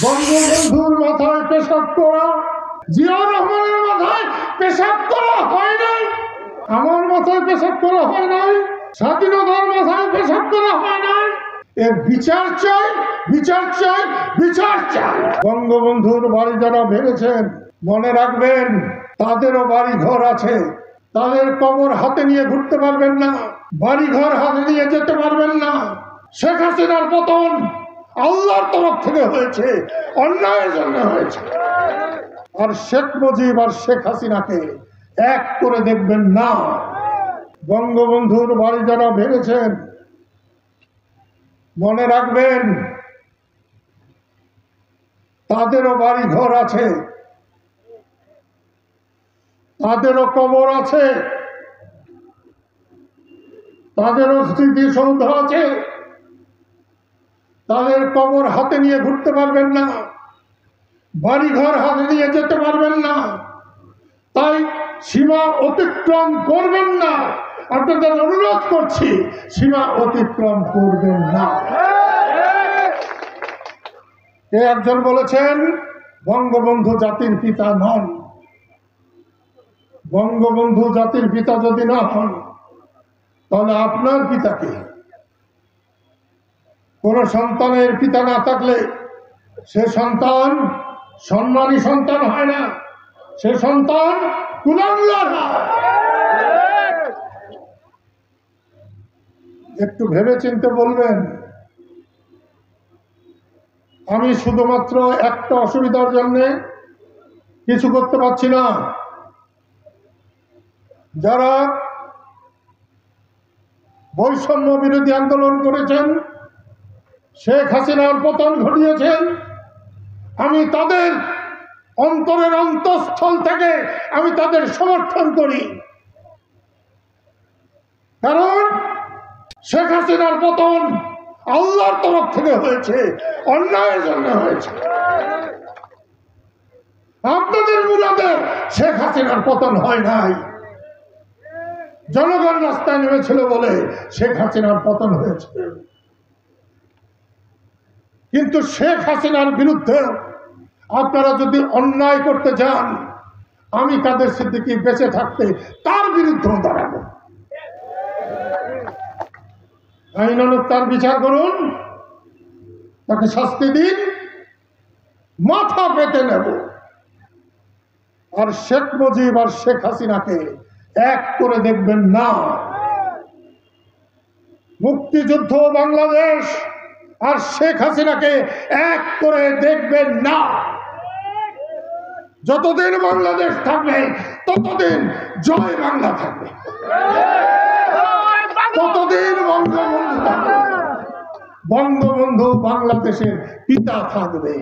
বঙ্গবন্ধুর মাথায় পেশাব করা, জিয়াউর রহমানের মাথায় পেশাব করা হয় নাই, আমার মাথায় পেশাব করা হয় নাই, স্বাধীনতার মাথায় পেশাব করা হয় নাই। এর বিচার চাই, বিচার চাই, বিচার চাই। বঙ্গবন্ধুর বাড়ি যারা ভেঙেছেন মনে রাখবেন, তাদেরও বাড়ি ঘর আছে। তাদের কবর হাতে নিয়ে ঘুরতে পারবেন না, বাড়ি ঘর হাতে নিয়ে যেতে পারবেন না। শেখ হাসিনার পতন আল্লাহর তরফ থেকে হয়েছে, অন্যায়ের জন্য হয়েছে। আর শেখ মুজিব আর শেখ হাসিনাকে এক করে দেখবেন না। বঙ্গবন্ধুর বাড়ি যারা ভেঙেছেন মনে রাখবেন, তাদেরও বাড়ি ঘর আছে, তাদেরও কবর আছে, তাদেরও স্মৃতিসৌধ আছে। তাদের কবর হাতে নিয়ে ঘুরতে পারবেন না, বাড়ি ঘর হাতে নিয়ে যেতে পারবেন না। তাই সীমা অতিক্রম করবেন না। আপনাদের অনুরোধ করছি, সীমা অতিক্রম করবেন না। কে একজন বলেছেন বঙ্গবন্ধু জাতির পিতা নন। বঙ্গবন্ধু জাতির পিতা যদি না হন, তাহলে আপনার পিতা কে? কোন সন্তানের পিতা না থাকলে সে সন্তান সম্মানী সন্তান হয় না, সে সন্তান কুলাঙ্গার হয়। একটু ভেবে চিন্তে বলবেন। আমি শুধুমাত্র একটা অসুবিধার জন্য কিছু করতে পারছি না। যারা বৈষম্য বিরোধী আন্দোলন করেছেন, শেখ হাসিনার পতন ঘটিয়েছেন, আমি তাদের অন্তরের অন্তঃস্থল থেকে আমি তাদের সমর্থন করি। কারণ শেখ হাসিনার পতন আল্লাহর তরফ থেকে হয়েছে, অন্যায়ের জন্য হয়েছে। আপনাদের মুরাদে শেখ হাসিনার পতন হয় নাই। জনগণ রাস্তায় নেমেছিল বলে শেখ হাসিনার পতন হয়েছে। কিন্তু শেখ হাসিনার বিরুদ্ধে আপনারা যদি অন্যায় করতে যান, আমি কাদের সিদ্দিকী বেঁচে থাকতে তার বিরুদ্ধেও দাঁড়াবো। আইনানুগ তার বিচার করুন, তাকে শাস্তি দিন, মাথা পেতে নেব। আর শেখ মুজিব আর শেখ হাসিনাকে এক করে দেখবেন না। মুক্তিযুদ্ধ বাংলাদেশ আর শেখ হাসিনাকে এক করে দেখবেন না। যতদিন বাংলাদেশ থাকবে ততদিন জয় বাংলা থাকবে, ততদিন বঙ্গবন্ধু থাকবে। বঙ্গবন্ধু বাংলাদেশের পিতা থাকবে।